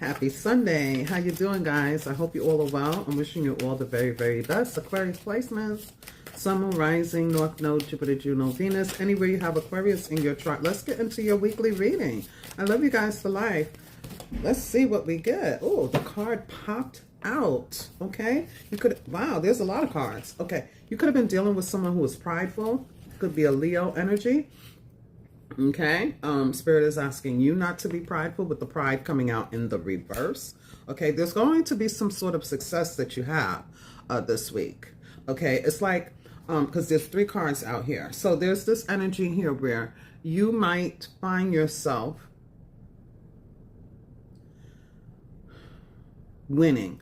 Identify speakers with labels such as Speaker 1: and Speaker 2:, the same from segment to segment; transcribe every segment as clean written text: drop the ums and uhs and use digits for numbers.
Speaker 1: Happy Sunday. How you doing, guys? I hope you all are well. I'm wishing you all the very, very best. Aquarius placements, Sun, Moon, Rising, North Node, Jupiter, Juno, Venus. Anywhere you have Aquarius in your chart. Let's get into your weekly reading. I love you guys for life. Let's see what we get. Oh, the card popped out. Okay. You could, wow, there's a lot of cards. Okay. You could have been dealing with someone who was prideful. Could be a Leo energy. Okay, Spirit is asking you not to be prideful, with the pride coming out in the reverse. Okay, there's going to be some sort of success that you have this week. Okay, it's like, because there's 3 cards out here. So there's this energy here where you might find yourself winning.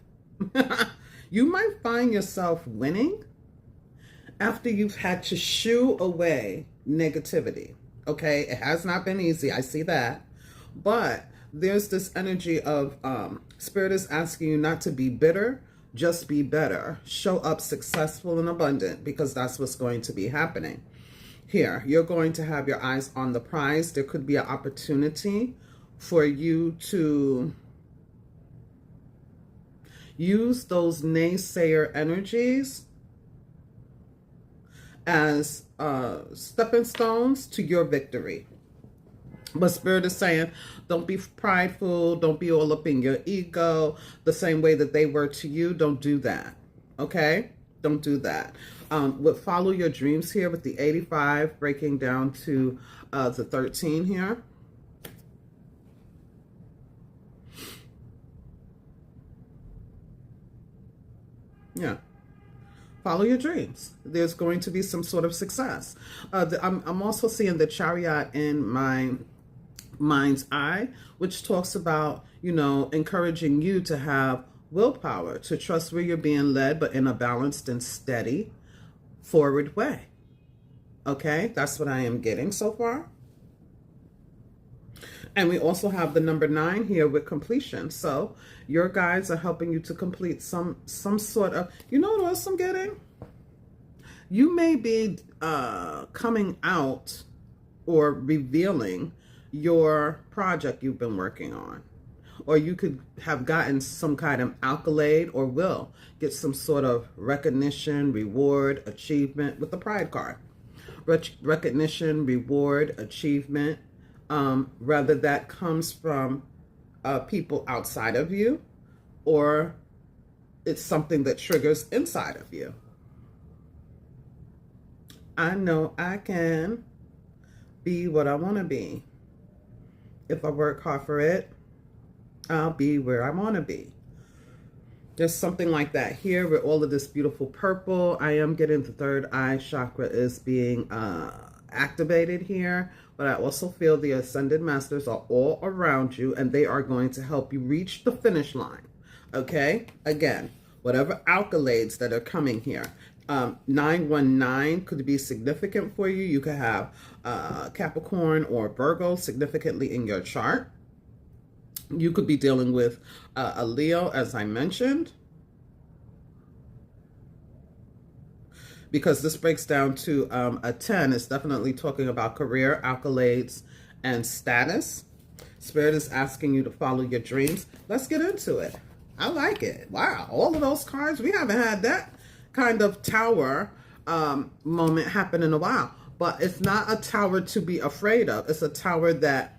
Speaker 1: You might find yourself winning after you've had to shoo away negativity. Okay, it has not been easy. I see that. But there's this energy of Spirit is asking you not to be bitter, just be better. Show up successful and abundant, because that's what's going to be happening. Here, you're going to have your eyes on the prize. There could be an opportunity for you to use those naysayer energies as stepping stones to your victory. But Spirit is saying, don't be prideful. Don't be all up in your ego the same way that they were to you. Don't do that. Okay? Don't do that. Follow your dreams here with the 85 breaking down to the 13 here. Yeah. Follow your dreams. There's going to be some sort of success. I'm also seeing the Chariot in my mind's eye, which talks about, you know, encouraging you to have willpower, to trust where you're being led, but in a balanced and steady forward way. Okay, that's what I am getting so far. And we also have the number 9 here with completion. So your guides are helping you to complete some sort of, you know what else I'm getting? You may be coming out or revealing your project you've been working on. Or you could have gotten some kind of accolade, or will get some sort of recognition, reward, achievement with the Pride card. Recognition, reward, achievement. Whether that comes from people outside of you, or it's something that triggers inside of you. I know I can be what I want to be. If I work hard for it, I'll be where I want to be. There's something like that here with all of this beautiful purple. I am getting the third eye chakra is being activated here, but I also feel the Ascended Masters are all around you, and they are going to help you reach the finish line. Okay, again, whatever accolades that are coming here, 919 could be significant for you. You could have Capricorn or Virgo significantly in your chart. You could be dealing with a Leo, as I mentioned, because this breaks down to a 10. It's definitely talking about career, accolades, and status. Spirit is asking you to follow your dreams. Let's get into it. I like it. Wow, all of those cards. We haven't had that kind of tower moment happen in a while. But it's not a tower to be afraid of. It's a tower that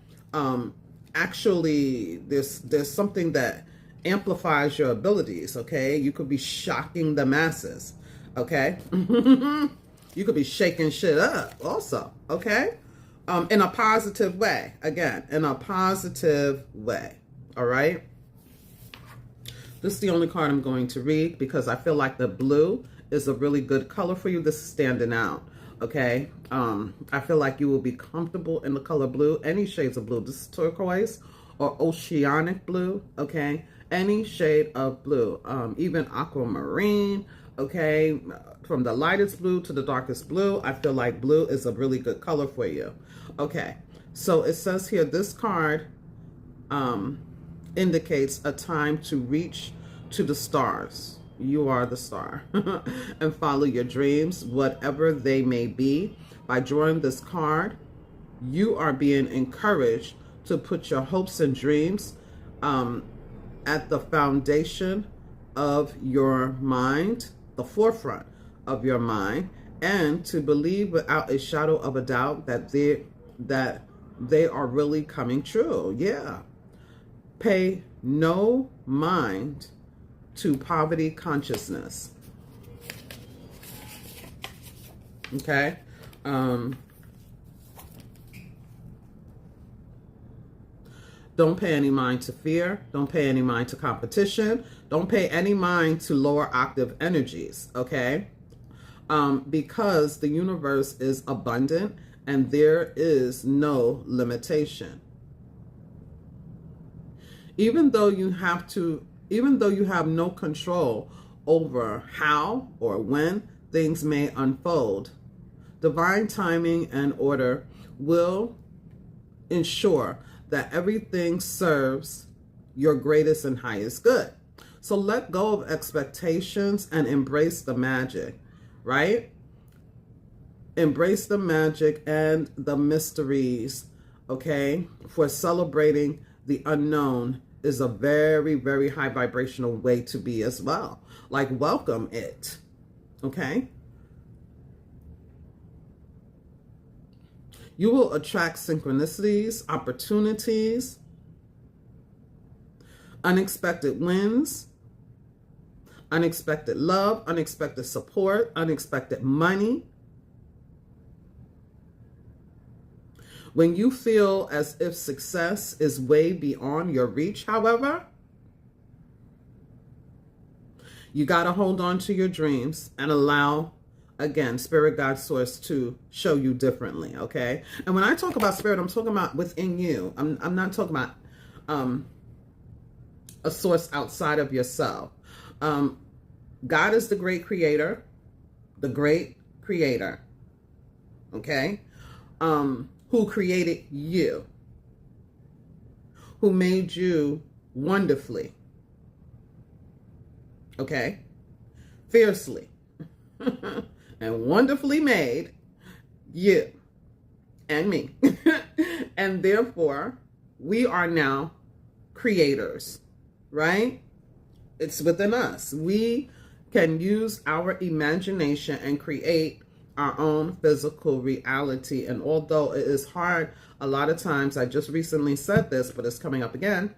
Speaker 1: actually there's something that amplifies your abilities, okay? You could be shocking the masses. Okay, you could be shaking shit up also, okay, in a positive way. Again, in a positive way. All right, this is the only card I'm going to read, because I feel like the blue is a really good color for you. This is standing out. Okay, I feel like you will be comfortable in the color blue. Any shades of blue. This is turquoise or oceanic blue. Okay, any shade of blue, even aquamarine. Okay, from the lightest blue to the darkest blue, I feel like blue is a really good color for you. Okay, so it says here, this card indicates a time to reach to the stars. You are the star. And follow your dreams, whatever they may be. By drawing this card, you are being encouraged to put your hopes and dreams at the foundation of your mind, the forefront of your mind, and to believe without a shadow of a doubt that they are really coming true. Yeah. Pay no mind to poverty consciousness. Okay. Don't pay any mind to fear. Don't pay any mind to competition. Don't pay any mind to lower octave energies, okay? Because the universe is abundant and there is no limitation. Even though you have no control over how or when things may unfold, divine timing and order will ensure that everything serves your greatest and highest good. So let go of expectations and embrace the magic, right? Embrace the magic and the mysteries, okay? For celebrating the unknown is a very, very high vibrational way to be as well. Like, welcome it, okay? You will attract synchronicities, opportunities, unexpected wins, unexpected love, unexpected support, unexpected money. When you feel as if success is way beyond your reach, however, you got to hold on to your dreams and allow, again, Spirit, God, Source to show you differently, okay? And when I talk about Spirit, I'm talking about within you. I'm not talking about a source outside of yourself. God is the great creator, okay? Who created you, who made you wonderfully, okay? Fiercely. And wonderfully made you and me. And therefore, we are now creators, right? It's within us. We can use our imagination and create our own physical reality. And although it is hard, a lot of times, I just recently said this, but it's coming up again.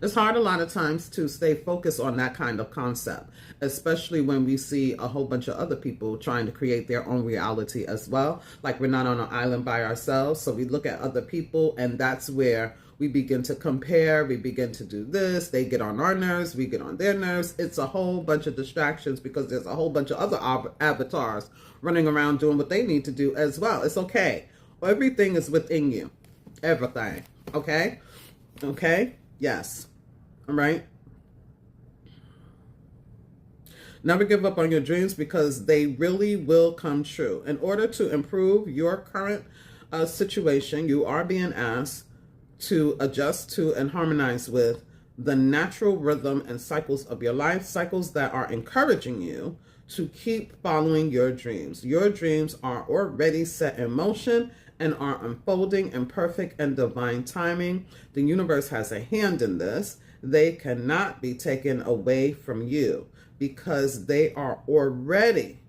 Speaker 1: It's hard a lot of times to stay focused on that kind of concept, especially when we see a whole bunch of other people trying to create their own reality as well. Like, we're not on an island by ourselves. So we look at other people, and that's where we begin to compare. We begin to do this. They get on our nerves. We get on their nerves. It's a whole bunch of distractions because there's a whole bunch of other avatars running around doing what they need to do as well. It's okay. Everything is within you. Everything. Okay? Okay? Yes. All right? Never give up on your dreams because they really will come true. In order to improve your current situation, you are being asked to adjust to and harmonize with the natural rhythm and cycles of your life, cycles that are encouraging you to keep following your dreams. Your dreams are already set in motion and are unfolding in perfect and divine timing. The universe has a hand in this. They cannot be taken away from you because they are already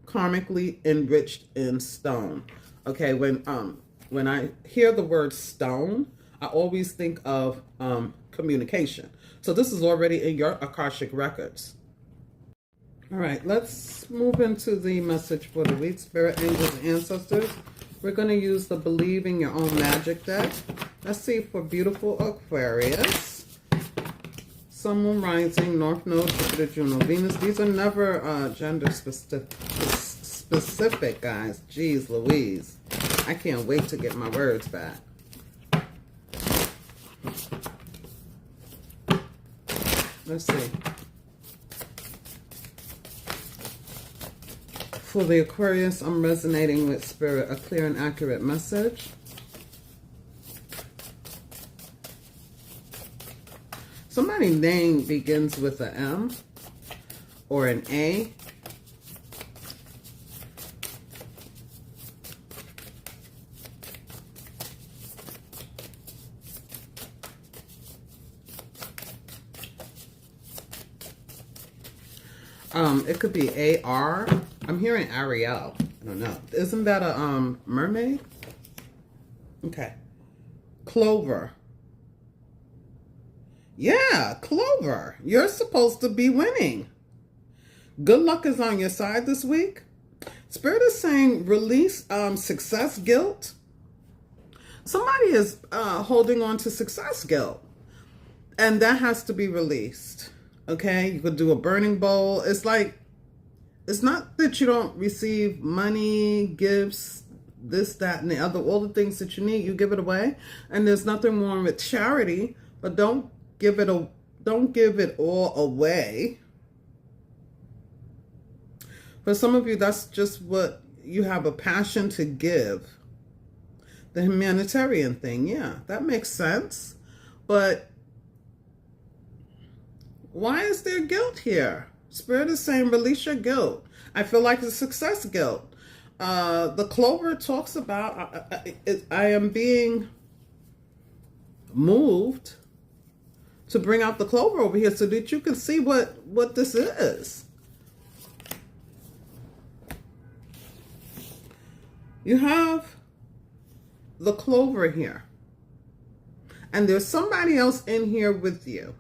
Speaker 1: karmically enriched in stone. Okay, when I hear the word stone, I always think of communication. So this is already in your Akashic records. All right, let's move into the message for the week. Spirit, angels, and ancestors. We're going to use the Believe in Your Own Magic deck. Let's see for beautiful Aquarius. Sun, Moon, Rising, North Node, Jupiter, Juno, Venus. These are never gender specific, guys. Jeez Louise. I can't wait to get my words back. Let's see. For the Aquarius, I'm resonating with Spirit, a clear and accurate message. Somebody's name begins with an M or an A. It could be A-R. I'm hearing Ariel. I don't know. Isn't that a mermaid? Okay. Clover. Yeah, Clover. You're supposed to be winning. Good luck is on your side this week. Spirit is saying release success guilt. Somebody is holding on to success guilt. And that has to be released. Okay? You could do a burning bowl. It's like, it's not that you don't receive money, gifts, this, that, and the other. All the things that you need, you give it away. And there's nothing wrong with charity. But don't give it all away. For some of you, that's just what you have a passion to give. The humanitarian thing, yeah, that makes sense. But why is there guilt here? Spirit is saying release your guilt. I feel like it's success guilt. The Clover talks about, I am being moved to bring out the Clover over here so that you can see what this is. You have the Clover here. And there's somebody else in here with you.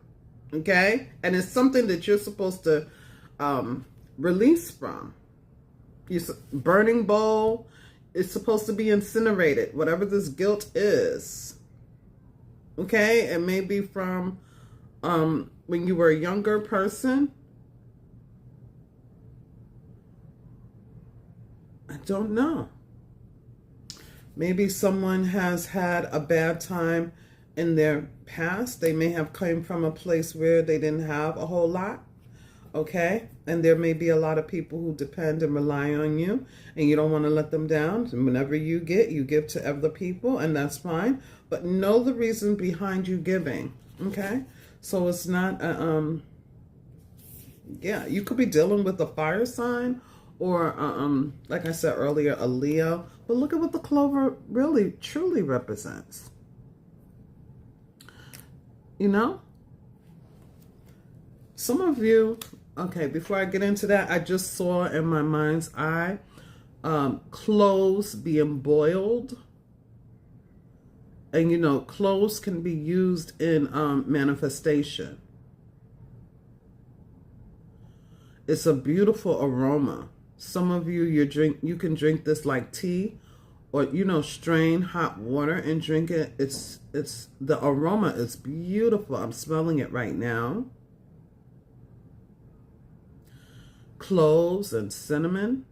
Speaker 1: Okay? And it's something that you're supposed to release from. Burning bowl is supposed to be incinerated. Whatever this guilt is. Okay? It may be from when you were a younger person. I don't know. Maybe someone has had a bad time in their past. They may have come from a place where they didn't have a whole lot. Okay? And there may be a lot of people who depend and rely on you. And you don't want to let them down. And whenever you give to other people. And that's fine. But know the reason behind you giving. Okay? So it's not, yeah, you could be dealing with a fire sign. Or, like I said earlier, a Leo. But look at what the Clover really, truly represents. You know? Some of you, okay, before I get into that, I just saw in my mind's eye, clothes being boiled. And, you know, clothes can be used in manifestation. It's a beautiful aroma. Some of you, you can drink this like tea, or, you know, strain hot water and drink it. It's the aroma is beautiful. I'm smelling it right now. Cloves and cinnamon.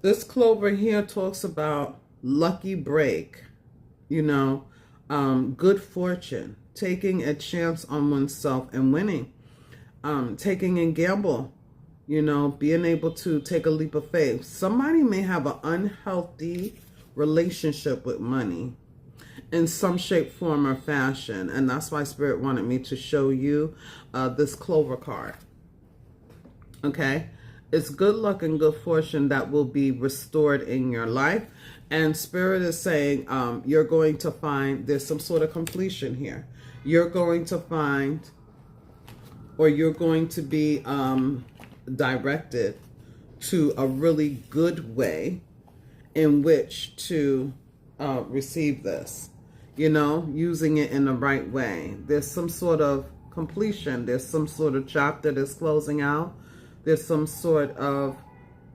Speaker 1: This Clover here talks about lucky break, you know, good fortune, taking a chance on oneself and winning, taking a gamble, you know, being able to take a leap of faith. Somebody may have an unhealthy relationship with money in some shape, form, or fashion. And that's why Spirit wanted me to show you this Clover card. Okay? It's good luck and good fortune that will be restored in your life. And Spirit is saying you're going to find there's some sort of completion here. You're going to find, or you're going to be directed to a really good way in which to receive this. You know, using it in the right way. There's some sort of completion. There's some sort of chapter that's closing out. There's some sort of,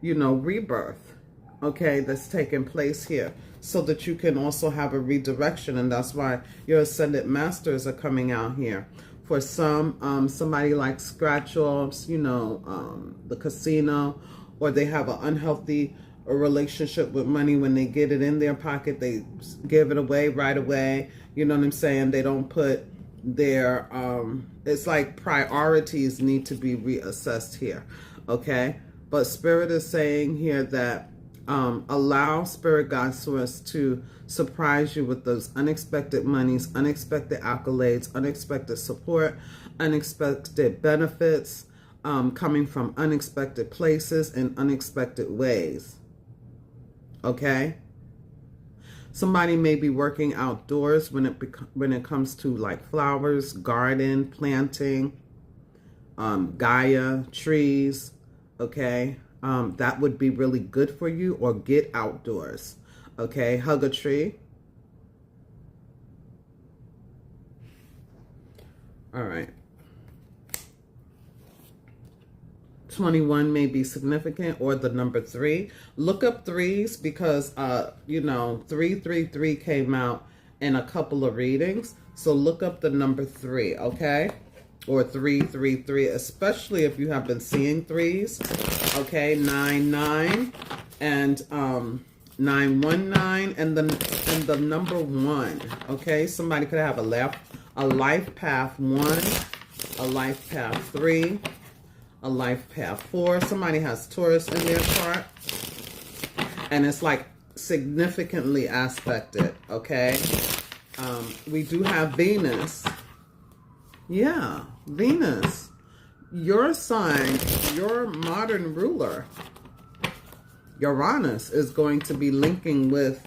Speaker 1: you know, rebirth, okay, that's taking place here, so that you can also have a redirection. And that's why your ascended masters are coming out here. For some, somebody like scratch-offs, you know, the casino, or they have an unhealthy relationship with money. When they get it in their pocket, they give it away right away. You know what I'm saying? They don't put their, it's like priorities need to be reassessed here, okay? But Spirit is saying here that allow Spirit God Source to surprise you with those unexpected monies, unexpected accolades, unexpected support, unexpected benefits, coming from unexpected places and unexpected ways. Okay? Somebody may be working outdoors when it comes to like flowers, garden, planting, Gaia, trees, okay? That would be really good for you, or get outdoors, okay? Hug a tree. All right. 21 may be significant, or the number 3. Look up threes because, you know, 333 came out in a couple of readings. So look up the number 3, okay? Or 333, especially if you have been seeing threes, okay? 99 and 919 and the number 1, okay? Somebody could have a life path 1, a life path 3, a life path 4. Somebody has Taurus in their chart, and it's like significantly aspected, okay? We do have Venus. Yeah, Venus. Your sign, your modern ruler, Uranus, is going to be linking with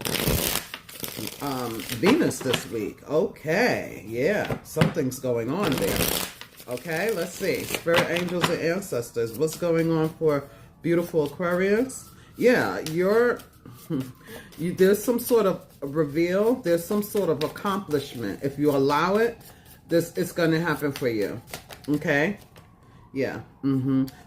Speaker 1: Venus this week. Okay, yeah, something's going on there. Okay, let's see. Spirit angels and ancestors. What's going on for beautiful Aquarius? Yeah, there's some sort of reveal. There's some sort of accomplishment. If you allow it, it's going to happen for you. Okay? Yeah.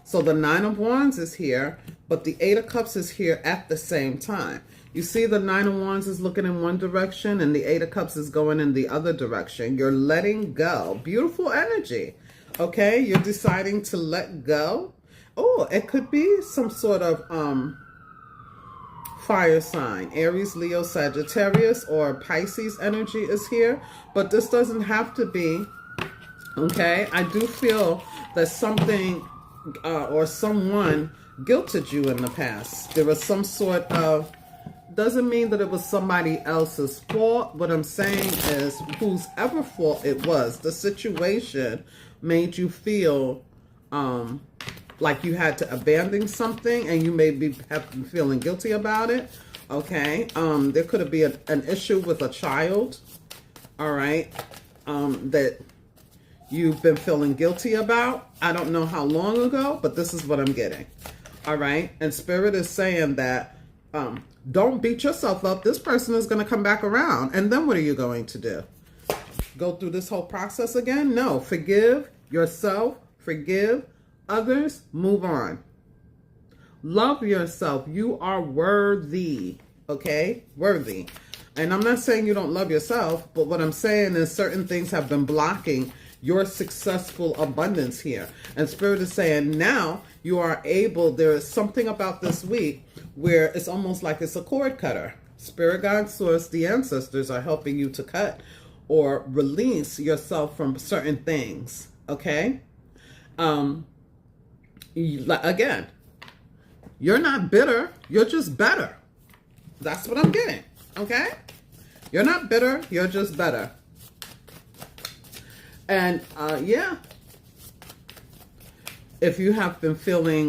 Speaker 1: So the 9 of Wands is here, but the 8 of Cups is here at the same time. You see the 9 of Wands is looking in one direction and the 8 of Cups is going in the other direction. You're letting go. Beautiful energy. Okay? You're deciding to let go. Oh, it could be some sort of fire sign. Aries, Leo, Sagittarius, or Pisces energy is here. But this doesn't have to be. Okay? I do feel that something or someone guilted you in the past. There was some sort of, doesn't mean that it was somebody else's fault. What I'm saying is, whose ever fault it was, the situation made you feel like you had to abandon something, and you may have been feeling guilty about it. Okay, there could be an issue with a child, all right, that you've been feeling guilty about. I don't know how long ago, but this is what I'm getting. All right, and Spirit is saying that don't beat yourself up. This person is going to come back around, and then what are you going to do? Go through this whole process again? No. Forgive yourself, forgive others, move on. Love yourself. You are worthy, okay? Worthy. And I'm not saying you don't love yourself, but what I'm saying is certain things have been blocking your successful abundance here. And Spirit is saying now you are able, there is something about this week where it's almost like it's a cord cutter. Spirit, God, Source, the ancestors are helping you to cut or release yourself from certain things, okay? Again, you're not bitter, you're just better. That's what I'm getting, okay? You're not bitter, you're just better. And yeah, if you have been feeling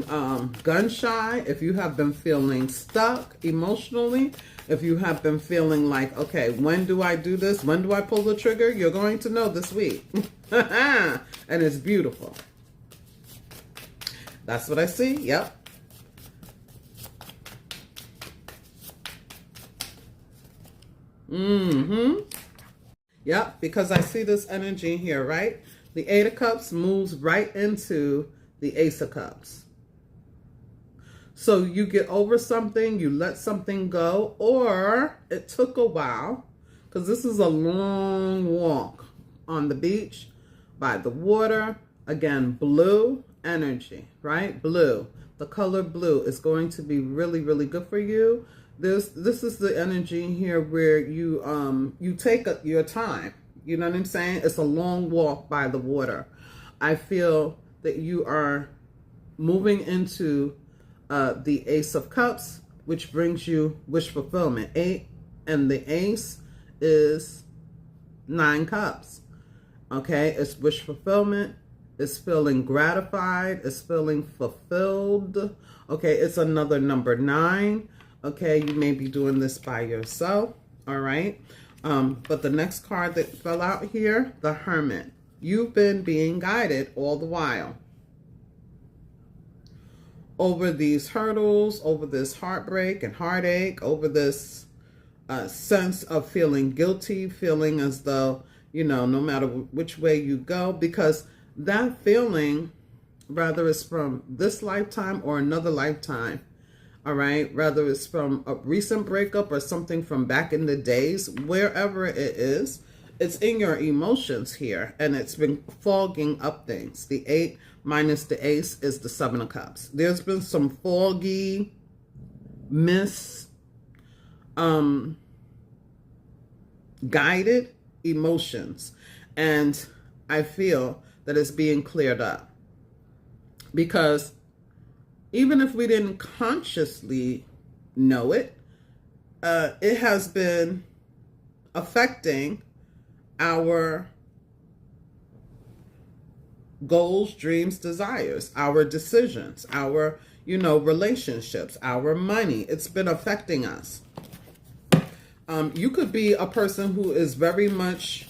Speaker 1: gun shy, if you have been feeling stuck emotionally, if you have been feeling like, okay, when do I do this? When do I pull the trigger? You're going to know this week. And it's beautiful. That's what I see. Yep. Yep, because I see this energy here, right? The 8 of Cups moves right into the Ace of Cups. So you get over something, you let something go, or it took a while, because this is a long walk on the beach, by the water. Again, blue energy, right? Blue. The color blue is going to be really, really good for you. This is the energy here where you take your time. You know what I'm saying? It's a long walk by the water. I feel that you are moving into the Ace of Cups, which brings you wish fulfillment. 8 and the Ace is 9 cups. Okay, it's wish fulfillment. It's feeling gratified. It's feeling fulfilled. Okay, it's another number 9. Okay, you may be doing this by yourself. All right. But the next card that fell out here, the Hermit. You've been being guided all the while over these hurdles, over this heartbreak and heartache, over this sense of feeling guilty, feeling as though, you know, no matter which way you go, because that feeling, whether it's from this lifetime or another lifetime, all right, whether it's from a recent breakup or something from back in the days, wherever it is, it's in your emotions here, and it's been fogging up things. The 8 minus the Ace is the 7 of Cups. There's been some foggy, guided emotions, and I feel that it's being cleared up, because even if we didn't consciously know it, it has been affecting our goals, dreams, desires, our decisions, our, you know, relationships, our money. It's been affecting us. You could be a person who is very much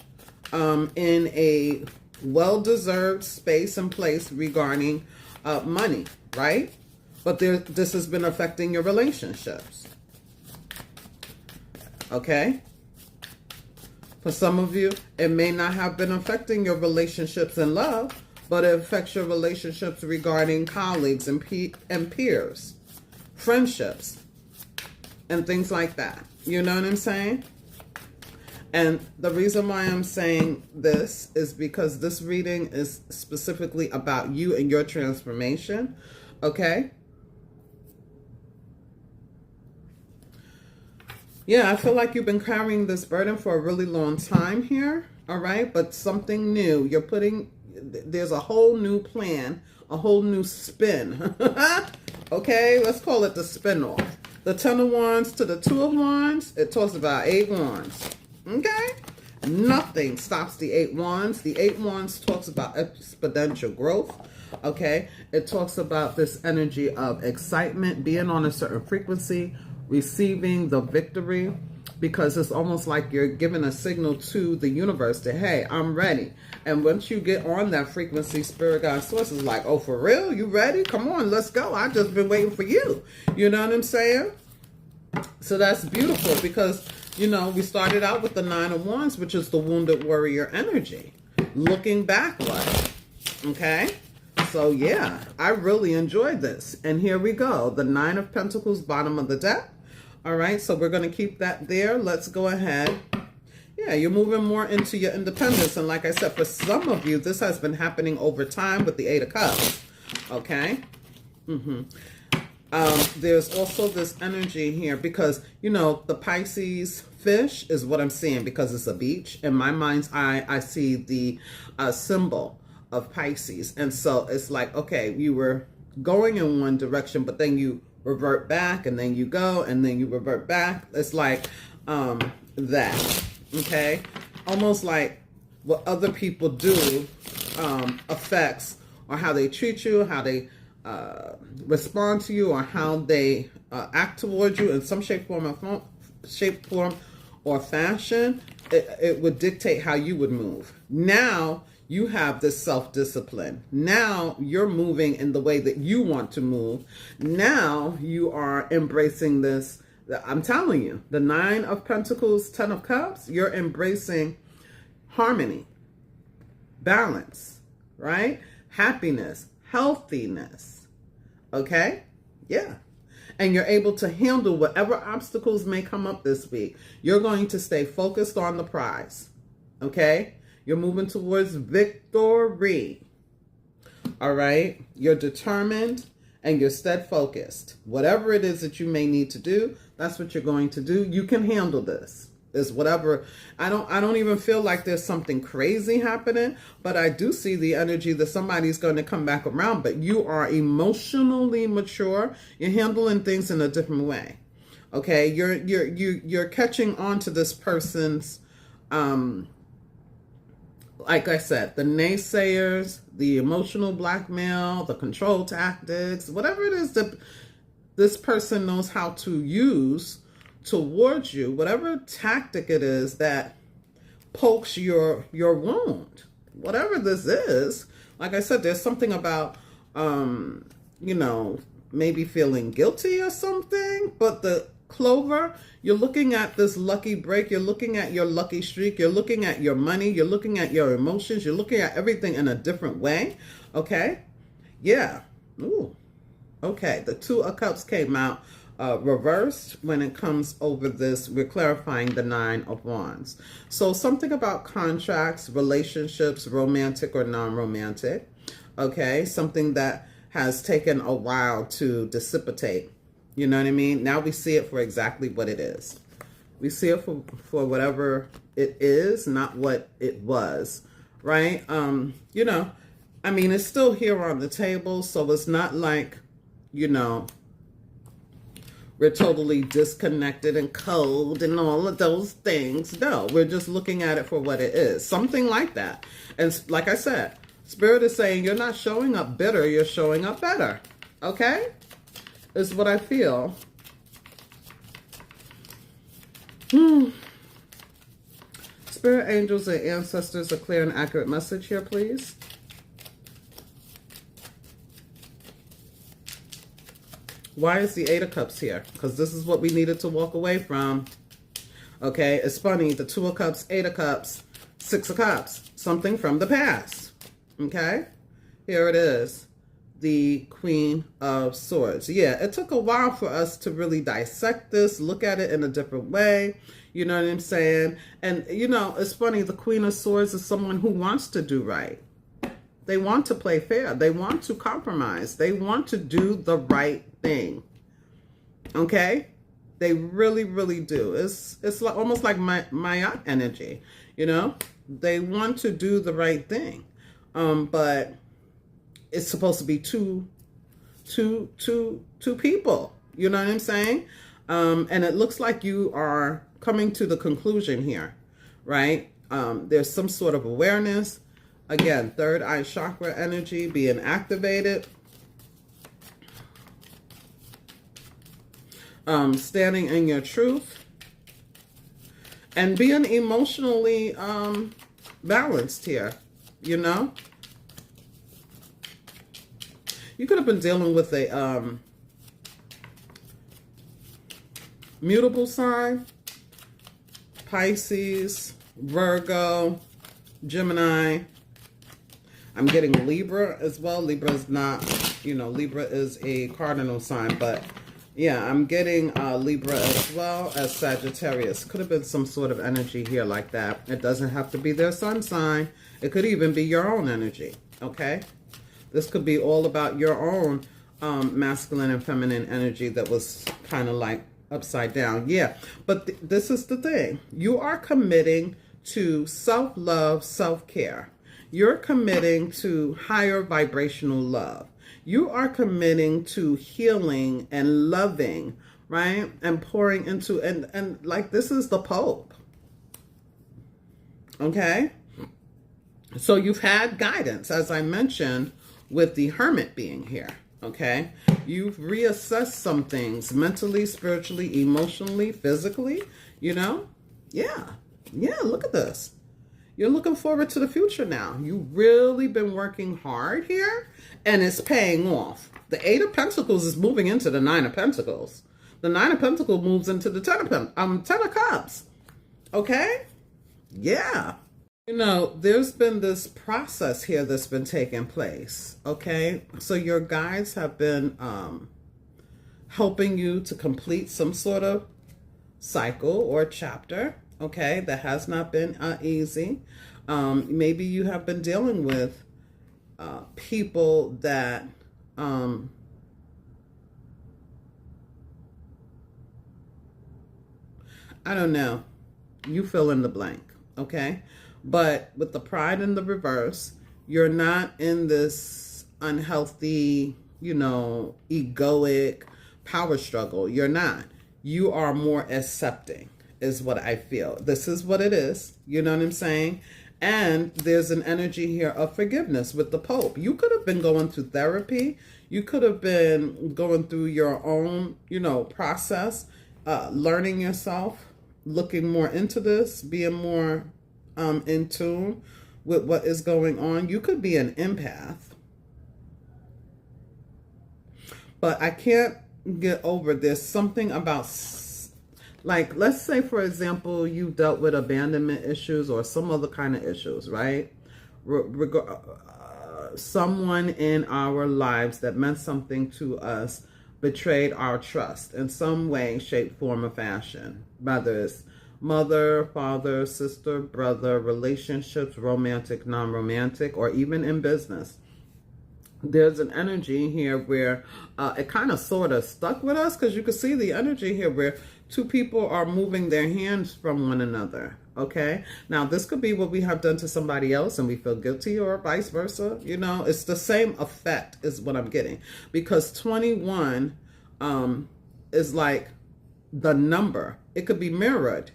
Speaker 1: in a well-deserved space and place regarding money, right? But this has been affecting your relationships. Okay? For some of you, it may not have been affecting your relationships in love, but it affects your relationships regarding colleagues and peers, friendships, and things like that. You know what I'm saying? And the reason why I'm saying this is because this reading is specifically about you and your transformation, okay? Yeah, I feel like you've been carrying this burden for a really long time here, all right? But something new, there's a whole new plan, a whole new spin, okay? Let's call it the spin-off. The 10 of Wands to the 2 of Wands, it talks about 8 Wands, okay? Nothing stops the 8 Wands. The 8 Wands talks about exponential growth, okay? It talks about this energy of excitement, being on a certain frequency, receiving the victory, because it's almost like you're giving a signal to the universe that, hey, I'm ready. And once you get on that frequency, Spirit Guide Source is like, oh, for real? You ready? Come on, let's go. I've just been waiting for you. You know what I'm saying? So that's beautiful, because, you know, we started out with the 9 of Wands, which is the wounded warrior energy, looking backward, okay? So, yeah, I really enjoyed this. And here we go. The 9 of Pentacles, bottom of the deck. All right, so we're going to keep that there. Let's go ahead. Yeah, you're moving more into your independence. And like I said, for some of you, this has been happening over time with the 8 of Cups. Okay? There's also this energy here because, you know, the Pisces fish is what I'm seeing because it's a beach. In my mind's eye, I see the symbol of Pisces. And so it's like, okay, you were going in one direction, but then you revert back, and then you go, and then you revert back. It's like that, okay? Almost like what other people do affects or how they treat you, how they respond to you, or how they act towards you in some shape, form, or fashion. It would dictate how you would move. Now you have this self-discipline. Now you're moving in the way that you want to move. Now you are embracing this. I'm telling you, the 9 of Pentacles, 10 of Cups, you're embracing harmony, balance, right? Happiness, healthiness, okay? Yeah. And you're able to handle whatever obstacles may come up this week. You're going to stay focused on the prize, okay? You're moving towards victory, all right? You're determined and you're steadfast. Whatever it is that you may need to do, that's what you're going to do. You can handle this. Is whatever. I don't even feel like there's something crazy happening, but I do see the energy that somebody's going to come back around, but you are emotionally mature. You're handling things in a different way. Okay? You're catching on to this person's like I said, the naysayers, the emotional blackmail, the control tactics, whatever it is that this person knows how to use towards you, whatever tactic it is that pokes your wound, whatever this is. Like I said, there's something about, you know, maybe feeling guilty or something, but the Clover, you're looking at this lucky break, you're looking at your lucky streak, you're looking at your money, you're looking at your emotions, you're looking at everything in a different way, okay? Yeah. Ooh. Okay, the Two of Cups came out reversed when it comes over this. We're clarifying the Nine of Wands. So something about contracts, relationships, romantic or non-romantic, okay? Something that has taken a while to dissipate. You know what I mean? Now we see it for exactly what it is. We see it for whatever it is, not what it was, right? You know, I mean, it's still here on the table, so it's not like, you know, we're totally disconnected and cold and all of those things. No, we're just looking at it for what it is. Something like that. And like I said, Spirit is saying you're not showing up bitter, you're showing up better. Okay? Is what I feel. Spirit, angels, and ancestors, a clear and accurate message here, please. Why is the Eight of Cups here? Because this is what we needed to walk away from. Okay, it's funny. The Two of Cups, Eight of Cups, Six of Cups. Something from the past. Okay, here it is. The Queen of Swords. Yeah, it took a while for us to really dissect this, look at it in a different way. You know what I'm saying? And, you know, it's funny. The Queen of Swords is someone who wants to do right. They want to play fair. They want to compromise. They want to do the right thing. Okay? They really, really do. It's like, almost like Maya energy. You know? They want to do the right thing. But it's supposed to be two people. You know what I'm saying? And it looks like you are coming to the conclusion here, right? There's some sort of awareness. Again, third eye chakra energy being activated. Standing in your truth. And being emotionally balanced here, you know? You could have been dealing with a mutable sign, Pisces, Virgo, Gemini. I'm getting Libra as well. Libra is not, you know, Libra is a cardinal sign, but yeah, I'm getting Libra as well as Sagittarius. Could have been some sort of energy here like that. It doesn't have to be their sun sign. It could even be your own energy, okay? This could be all about your own masculine and feminine energy that was kind of like upside down. Yeah, but this is the thing. You are committing to self-love, self-care. You're committing to higher vibrational love. You are committing to healing and loving, right? And pouring into, and like this is the Pope. Okay? So you've had guidance, as I mentioned, with the Hermit being here, okay? You've reassessed some things mentally, spiritually, emotionally, physically, you know? Yeah, look at this. You're looking forward to the future now. You've really been working hard here, and it's paying off. The Eight of Pentacles is moving into the Nine of Pentacles. The Nine of Pentacles moves into the Ten of Cups, okay? Yeah. You know, there's been this process here that's been taking place, okay? So your guides have been helping you to complete some sort of cycle or chapter, okay, that has not been easy. Maybe you have been dealing with people that I don't know. You fill in the blank, okay? But with the Pride in the reverse, you're not in this unhealthy, you know, egoic power struggle. You're not. You are more accepting, is what I feel. This is what it is. You know what I'm saying? And there's an energy here of forgiveness with the Pope. You could have been going through therapy. You could have been going through your own, you know, process. learning yourself, looking more into this, being more in tune with what is going on. You could be an empath, but I can't get over this. Something about, like, let's say, for example, you dealt with abandonment issues or some other kind of issues, right? Someone in our lives that meant something to us betrayed our trust in some way, shape, form, or fashion. Whether it's mother, father, sister, brother, relationships, romantic, non-romantic, or even in business. There's an energy here where it kind of sort of stuck with us, because you can see the energy here where two people are moving their hands from one another. Okay, now this could be what we have done to somebody else and we feel guilty, or vice versa. You know, it's the same effect is what I'm getting, because 21 is like the number. It could be mirrored,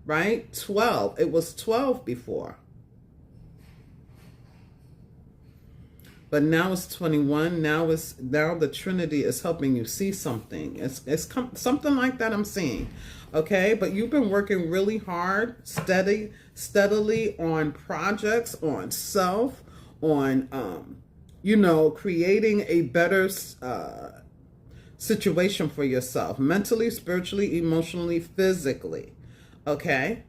Speaker 1: right? 12, it was 12 before, but now it's 21. Now the Trinity is helping you see something. It's something like that I'm seeing. Okay, but you've been working really hard, steadily on projects, on self, on you know, creating a better situation for yourself, mentally, spiritually, emotionally, physically. Okay.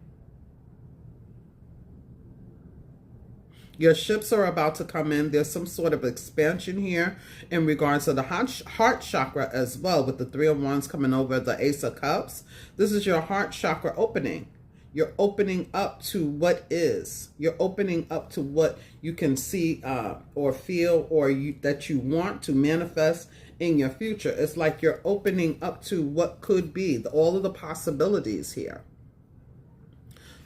Speaker 1: Your ships are about to come in. There's some sort of expansion here in regards to the heart chakra as well, with the 3 of Wands coming over the Ace of Cups. This is your heart chakra opening. You're opening up to what is. You're opening up to what you can see or feel, or that you want to manifest in your future. It's like you're opening up to what could be, all of the possibilities here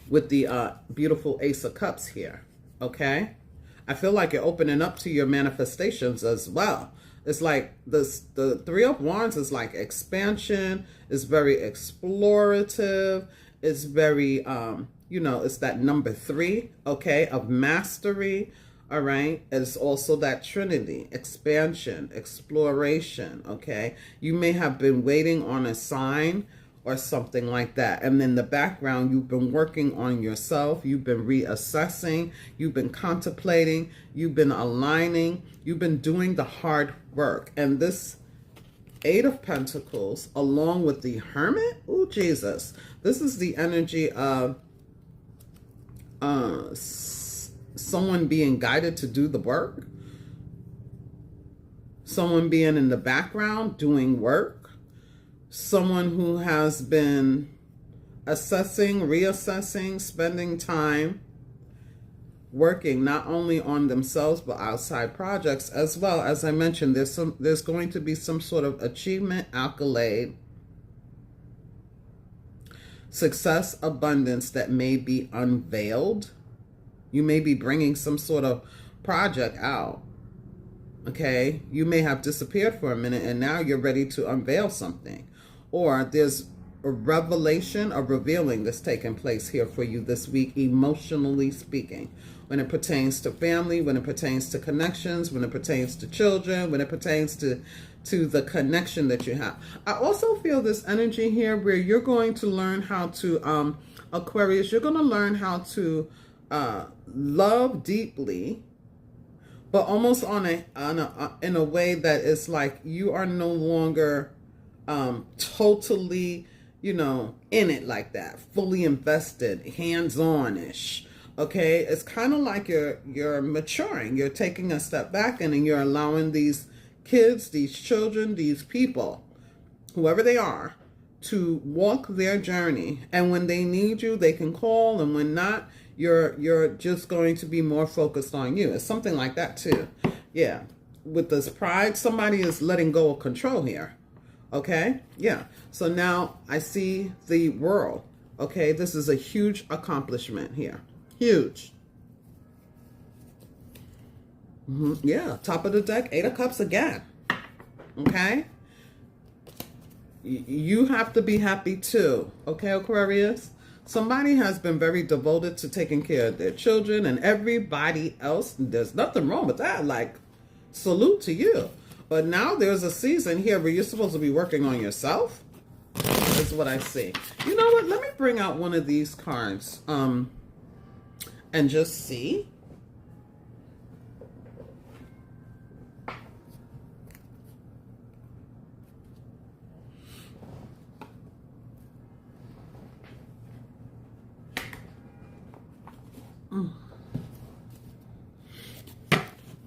Speaker 1: with the beautiful Ace of Cups here. Okay, I feel like you're opening up to your manifestations as well. It's like the 3 of Wands is like expansion. It's very explorative. It's very, you know, it's that number 3, okay, of mastery. All right. It's also that Trinity, expansion, exploration. Okay. You may have been waiting on a sign or something like that. And in the background, you've been working on yourself. You've been reassessing. You've been contemplating. You've been aligning. You've been doing the hard work. And this 8 of Pentacles, along with the Hermit, oh, Jesus. This is the energy of someone being guided to do the work. Someone being in the background doing work. Someone who has been assessing, reassessing, spending time working not only on themselves but outside projects as well. As I mentioned, there's going to be some sort of achievement, accolade, success, abundance that may be unveiled. You may be bringing some sort of project out. Okay, you may have disappeared for a minute and now you're ready to unveil something. Or there's a revelation, a revealing that's taking place here for you this week, emotionally speaking. When it pertains to family, when it pertains to connections, when it pertains to children, when it pertains to the connection that you have. I also feel this energy here where you're going to learn how to, Aquarius, you're going to learn how to love deeply, but almost in a way that it's like you are no longer totally, you know, in it like that, fully invested, hands-on-ish. Okay, it's kind of like you're maturing. You're taking a step back and you're allowing these kids, these children, these people, whoever they are, to walk their journey. And when they need you, they can call, and when not, you're just going to be more focused on you. It's something like that too. Yeah, with this pride, somebody is letting go of control here. Okay, yeah. So now I see the world. Okay, this is a huge accomplishment here. Huge. Yeah, top of the deck, 8 of Cups again. Okay, you have to be happy too. Okay, Aquarius. Somebody has been very devoted to taking care of their children and everybody else. There's nothing wrong with that. Like, salute to you. But now there's a season here where you're supposed to be working on yourself. It's is what I see. You know what? Let me bring out one of these cards and just see.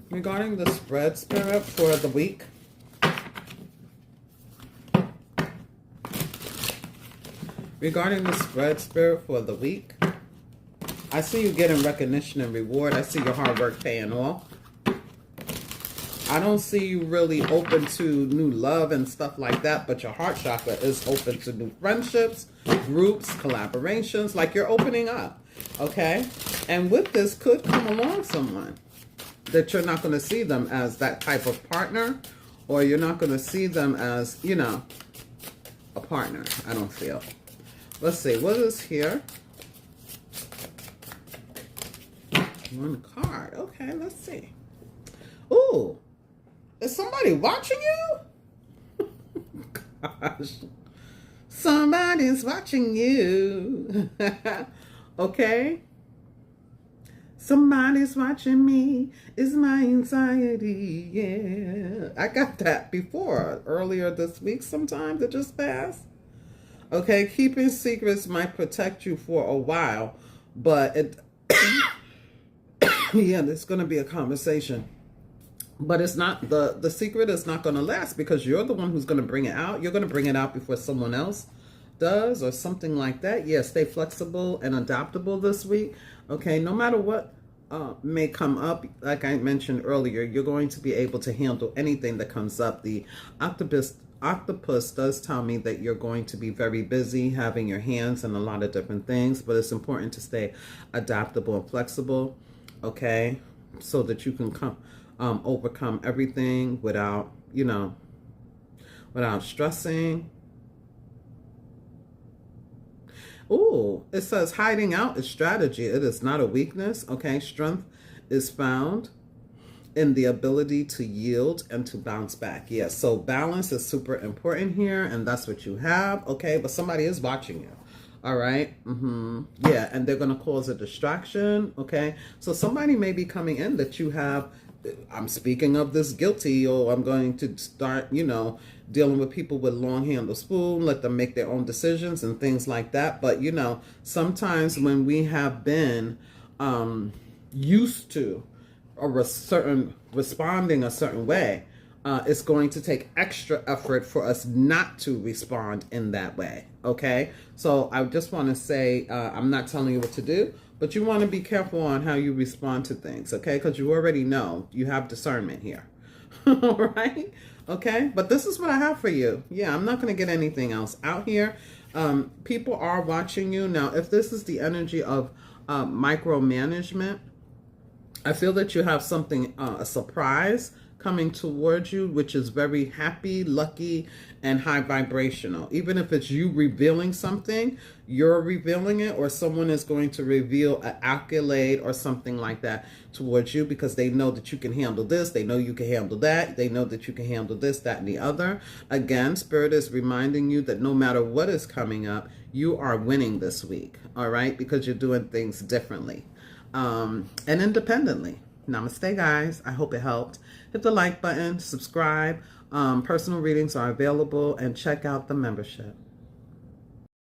Speaker 1: Regarding the spread spirit for the week, I see you getting recognition and reward. I see your hard work paying off. I don't see you really open to new love and stuff like that, but your heart chakra is open to new friendships, groups, collaborations, like you're opening up, okay? And with this could come along someone that you're not going to see them as that type of partner, or you're not going to see them as, you know, a partner, I don't feel. Let's see, what is here? One card. Okay, let's see. Ooh, is somebody watching you? Gosh, somebody's watching you. Okay. Somebody's watching me is my anxiety. Yeah, I got that before, earlier this week sometime that just passed. Okay, keeping secrets might protect you for a while, but it, yeah, there's going to be a conversation. But it's not, the secret is not going to last because you're the one who's going to bring it out. You're going to bring it out before someone else does or something like that. Yeah, stay flexible and adaptable this week. Okay, no matter what may come up, like I mentioned earlier, you're going to be able to handle anything that comes up. The octopus does tell me that you're going to be very busy having your hands in a lot of different things, but it's important to stay adaptable and flexible, okay, so that you can overcome everything without, you know, without stressing. Ooh, it says hiding out is strategy. It is not a weakness, okay? Strength is found in the ability to yield and to bounce back. Yes, so balance is super important here, and that's what you have, okay? But somebody is watching you, all right? Yeah, and they're going to cause a distraction, okay? So somebody may be coming in that you have, I'm speaking of this guilty, or I'm going to start, you know, dealing with people with long handle spoon, let them make their own decisions and things like that. But, you know, sometimes when we have been used to responding a certain way, it's going to take extra effort for us not to respond in that way, okay? So I just want to say, I'm not telling you what to do, but you want to be careful on how you respond to things, okay? Because you already know you have discernment here, all right? Okay, but this is what I have for you. Yeah, I'm not going to get anything else out here. People are watching you. Now, if this is the energy of micromanagement, I feel that you have something, a surprise coming towards you, which is very happy, lucky, and high vibrational. Even if it's you revealing something, you're revealing it, or someone is going to reveal an accolade or something like that towards you because they know that you can handle this, they know you can handle that, they know that you can handle this, that, and the other. Again, Spirit is reminding you that no matter what is coming up, you are winning this week, all right? Because you're doing things differently and independently. Namaste, guys. I hope it helped. Hit the like button, subscribe. Personal readings are available, and check out the membership.